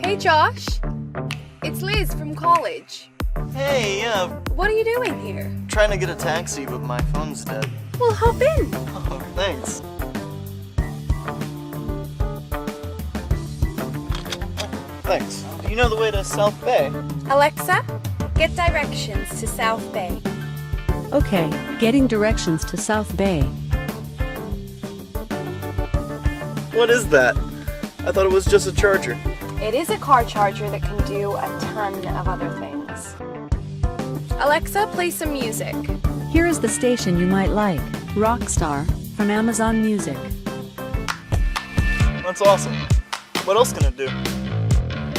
Hey, Josh. It's Liz from college. Hey, What are you doing here? trying to get a taxi, but my phone's dead. Well, hop in. Oh, thanks. Thanks. Do you know the way to South Bay? Alexa, get directions to South Bay. Okay, getting directions to South Bay. What is that? I thought it was just a charger. It is a car charger that can do a ton of other things. Alexa, play some music. Here is the station you might like, Rockstar, from Amazon Music. That's awesome. What else can it do?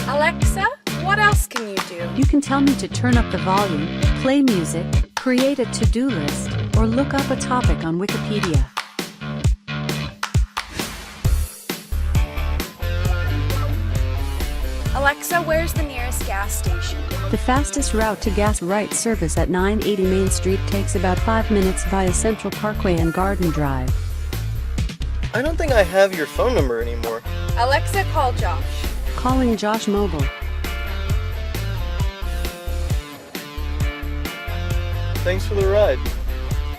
Alexa, what else can you do? You can tell me to turn up the volume, play music, create a to-do list, or look up a topic on Wikipedia. Alexa, where's the nearest gas station? The fastest route to gas right service at 980 Main Street takes about 5 minutes via Central Parkway and Garden Drive. I don't think I have your phone number anymore. Alexa, call Josh. Calling Josh Mobile. Thanks for the ride.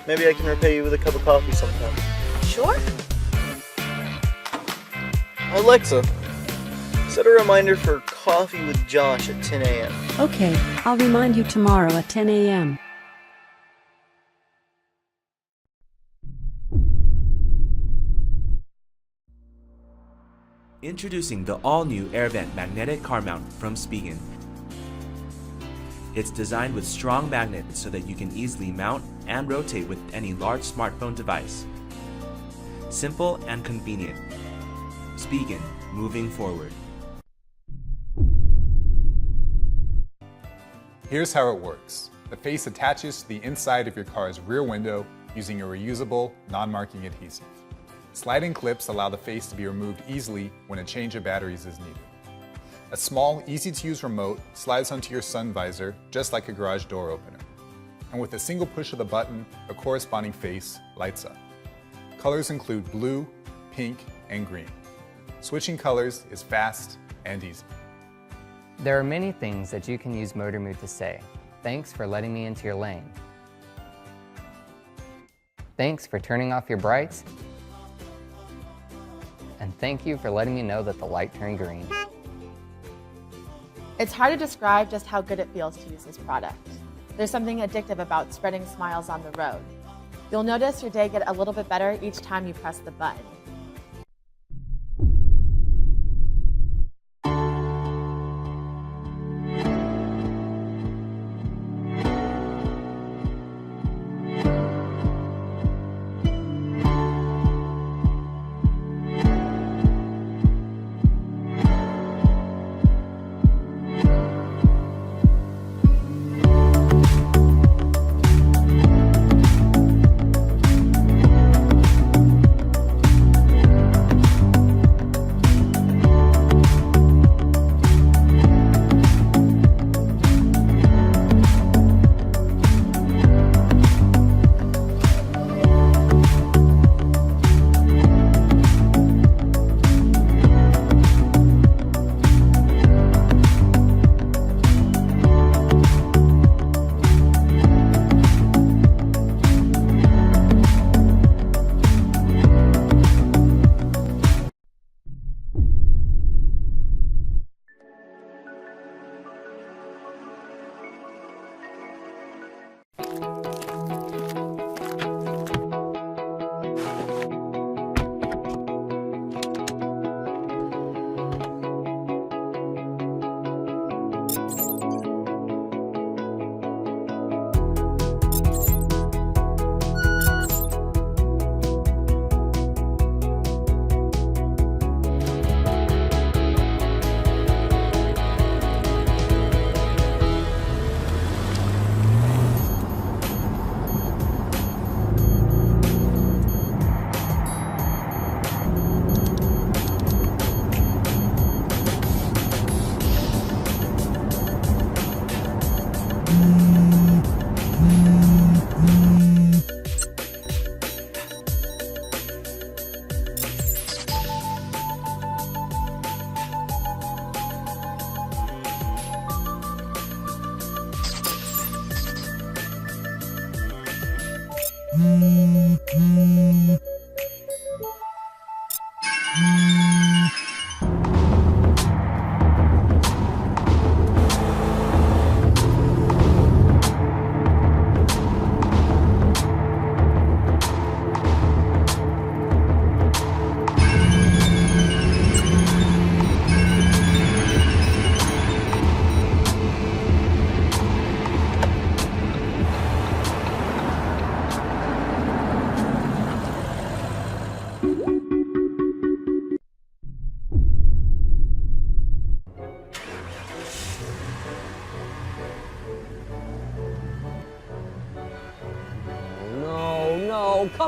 Maybe I can repay you with a cup of coffee sometime. Sure. Alexa, set a reminder for coffee with Josh at 10 a.m. Okay, I'll remind you tomorrow at 10 a.m. Introducing the all-new air vent magnetic car mount from Spigen. It's designed with strong magnets so that you can easily mount and rotate with any large smartphone device. Simple and convenient. Spigen, moving forward. Here's how it works. The face attaches to the inside of your car's rear window using a reusable, non-marking adhesive. Sliding clips allow the face to be removed easily when a change of batteries is needed. A small, easy-to-use remote slides onto your sun visor just like a garage door opener. And with a single push of the button, a corresponding face lights up. Colors include blue, pink, and green. Switching colors is fast and easy. There are many things that you can use MotorMood to say. Thanks for letting me into your lane. Thanks for turning off your brights. And thank you for letting me know that the light turned green. It's hard to describe just how good it feels to use this product. There's something addictive about spreading smiles on the road. You'll notice your day get a little bit better each time you press the button.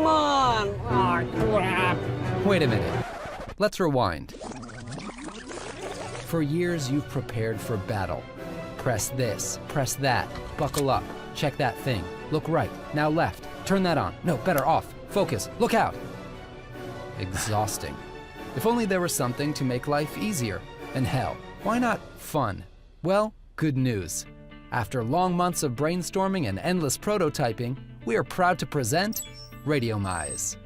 come on! Aw, crap! Wait a minute. Let's rewind. For years, you've prepared for battle. Press this, press that, buckle up, check that thing, look right, now left, turn that on, no, better off, focus, look out. Exhausting. If only there was something to make life easier. And hell, why not fun? Well, good news. After long months of brainstorming and endless prototyping, we are proud to present Radiomize.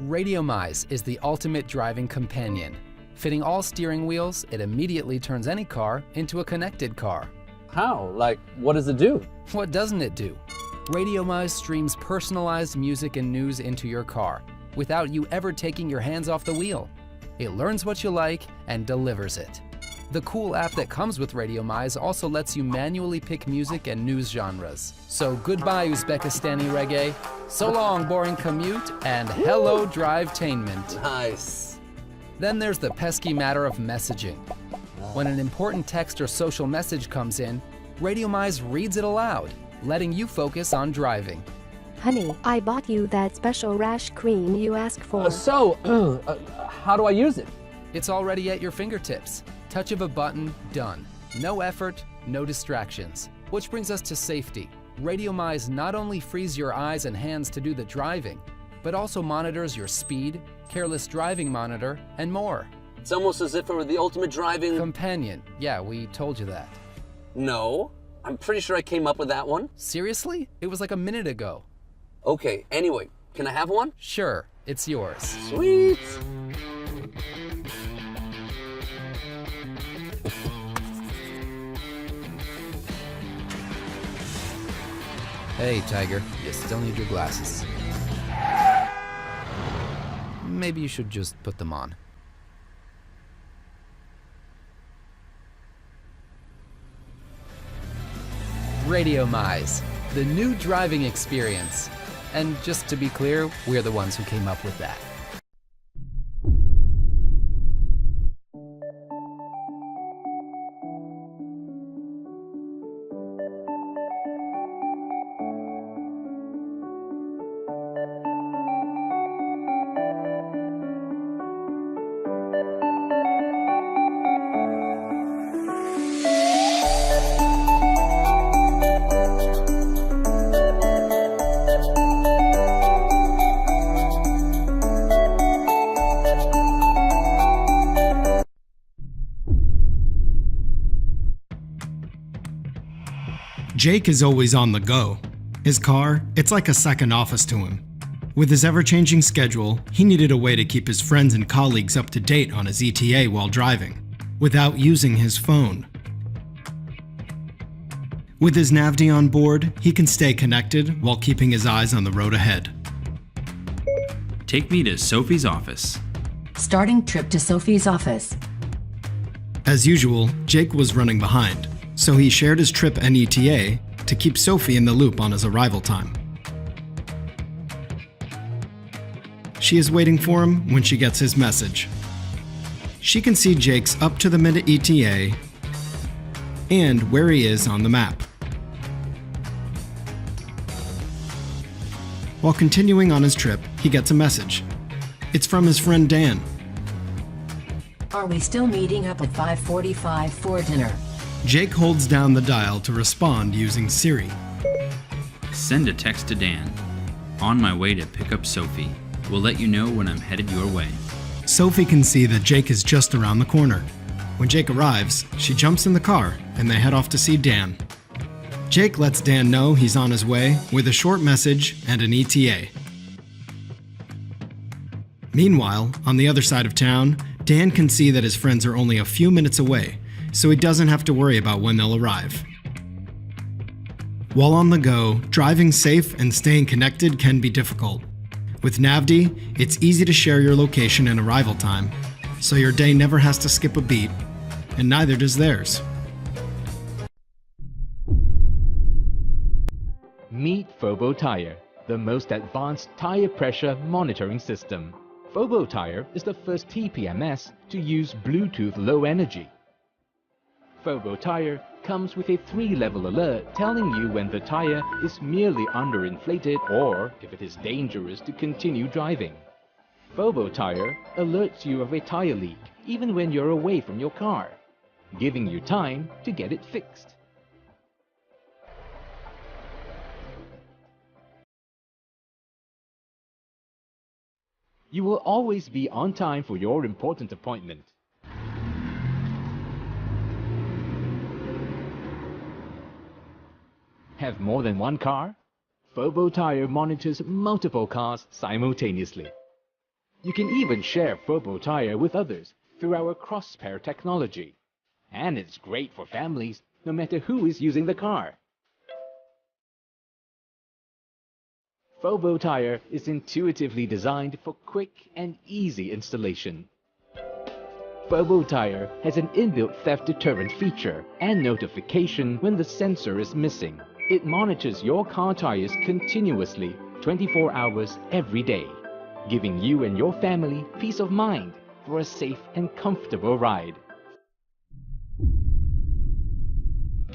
Radiomize is the ultimate driving companion. Fitting all steering wheels, it immediately turns any car into a connected car. How? Like, what does it do? What doesn't it do? Radiomize streams personalized music and news into your car without you ever taking your hands off the wheel. It learns what you like and delivers it. The cool app that comes with Radiomize also lets you manually pick music and news genres. So goodbye Uzbekistani reggae, so long boring commute, and hello drive-tainment. Nice. Then there's the pesky matter of messaging. When an important text or social message comes in, Radiomize reads it aloud, letting you focus on driving. Honey, I bought you that special rash cream you asked for. How do I use it? It's already at your fingertips. Touch of a button, done. No effort, no distractions. Which brings us to safety. Radiomize not only frees your eyes and hands to do the driving, but also monitors your speed, careless driving monitor, and more. It's almost as if it were the ultimate driving... companion. Yeah, we told you that. No, I'm pretty sure I came up with that one. Seriously? It was like a minute ago. Okay, anyway, can I have one? Sure, it's yours. Sweet! Hey, Tiger, you still need your glasses. Maybe you should just put them on. Radiomize, the new driving experience. And just to be clear, we're the ones who came up with that. Jake is always on the go. His car, it's like a second office to him. With his ever-changing schedule, he needed a way to keep his friends and colleagues up to date on his ETA while driving, without using his phone. With his Navdy on board, he can stay connected while keeping his eyes on the road ahead. Take me to Sophie's office. Starting trip to Sophie's office. As usual, Jake was running behind, so he shared his trip and ETA to keep Sophie in the loop on his arrival time. She is waiting for him when she gets his message. She can see Jake's up-to-the-minute ETA and where he is on the map. While continuing on his trip, he gets a message. It's from his friend Dan. Are we still meeting up at 5:45 for dinner? Jake holds down the dial to respond using Siri. Send a text to Dan. On my way to pick up Sophie. We'll let you know when I'm headed your way. Sophie can see that Jake is just around the corner. When Jake arrives, she jumps in the car and they head off to see Dan. Jake lets Dan know he's on his way with a short message and an ETA. Meanwhile, on the other side of town, Dan can see that his friends are only a few minutes away, so he doesn't have to worry about when they'll arrive. While on the go, driving safe and staying connected can be difficult. With Navdy, it's easy to share your location and arrival time, so your day never has to skip a beat, and neither does theirs. Meet FOBO Tire, the most advanced tire pressure monitoring system. FOBO Tire is the first TPMS to use Bluetooth Low Energy. FOBO Tire comes with a 3-level alert telling you when the tire is merely underinflated or if it is dangerous to continue driving. FOBO Tire alerts you of a tire leak even when you're away from your car, giving you time to get it fixed. You will always be on time for your important appointment. Have more than one car? FOBO Tire monitors multiple cars simultaneously. You can even share FOBO Tire with others through our cross-pair technology. And it's great for families, no matter who is using the car. FOBO Tire is intuitively designed for quick and easy installation. FOBO Tire has an inbuilt theft deterrent feature and notification when the sensor is missing. It monitors your car tires continuously, 24 hours every day, giving you and your family peace of mind for a safe and comfortable ride.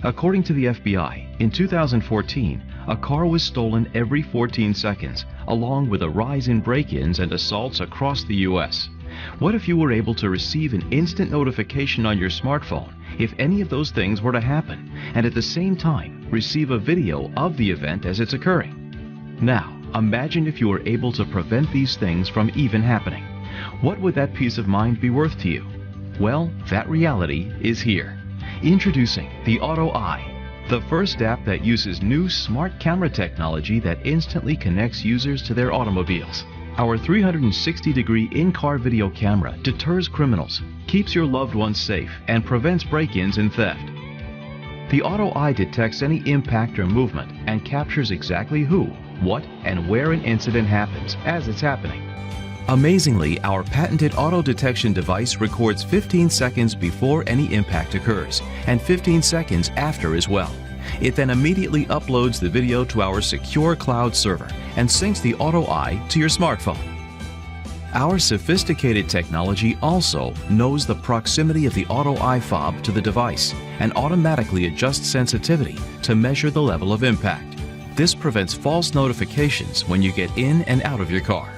According to the FBI, in 2014, a car was stolen every 14 seconds, along with a rise in break-ins and assaults across the U.S. What if you were able to receive an instant notification on your smartphone if any of those things were to happen, and at the same time receive a video of the event as it's occurring? Now, imagine if you were able to prevent these things from even happening. What would that peace of mind be worth to you? Well, that reality is here. Introducing the Auto Eye, the first app that uses new smart camera technology that instantly connects users to their automobiles. Our 360-degree in-car video camera deters criminals, keeps your loved ones safe, and prevents break-ins and theft. The Auto Eye detects any impact or movement and captures exactly who, what, and where an incident happens as it's happening. Amazingly, our patented auto detection device records 15 seconds before any impact occurs and 15 seconds after as well. It then immediately uploads the video to our secure cloud server and syncs the Auto Eye to your smartphone. Our sophisticated technology also knows the proximity of the Auto Eye fob to the device and automatically adjusts sensitivity to measure the level of impact. This prevents false notifications when you get in and out of your car.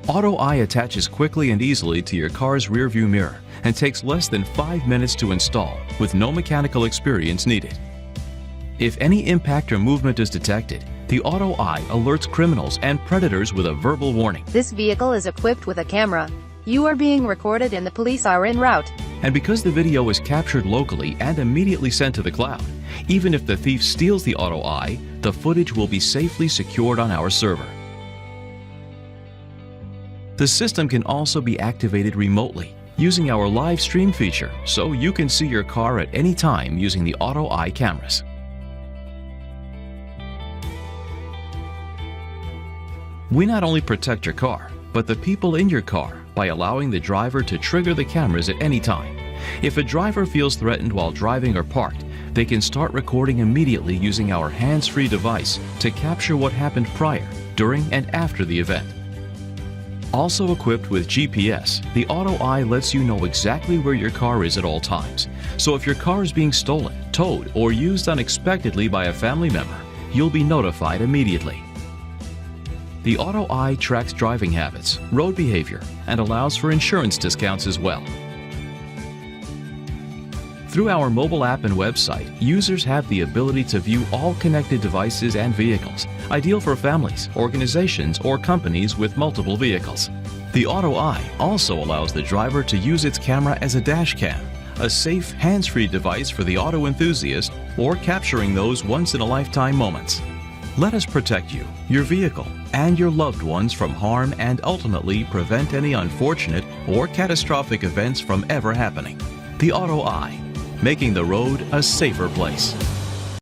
Auto Eye attaches quickly and easily to your car's rearview mirror and takes less than 5 minutes to install with no mechanical experience needed. If any impact or movement is detected, the Auto Eye alerts criminals and predators with a verbal warning. This vehicle is equipped with a camera. You are being recorded and the police are en route. And because the video is captured locally and immediately sent to the cloud, even if the thief steals the Auto Eye, the footage will be safely secured on our server. The system can also be activated remotely using our live stream feature, so you can see your car at any time using the Auto Eye cameras. We not only protect your car, but the people in your car by allowing the driver to trigger the cameras at any time. If a driver feels threatened while driving or parked, they can start recording immediately using our hands-free device to capture what happened prior, during, and after the event. Also equipped with GPS, the Auto Eye lets you know exactly where your car is at all times. So if your car is being stolen, towed, or used unexpectedly by a family member, you'll be notified immediately. The Auto Eye tracks driving habits, road behavior, and allows for insurance discounts as well. Through our mobile app and website, users have the ability to view all connected devices and vehicles, ideal for families, organizations, or companies with multiple vehicles. The Auto Eye also allows the driver to use its camera as a dash cam, a safe, hands-free device for the auto enthusiast or capturing those once-in-a-lifetime moments. Let us protect you, your vehicle, and your loved ones from harm and ultimately prevent any unfortunate or catastrophic events from ever happening. The Auto Eye, making the road a safer place.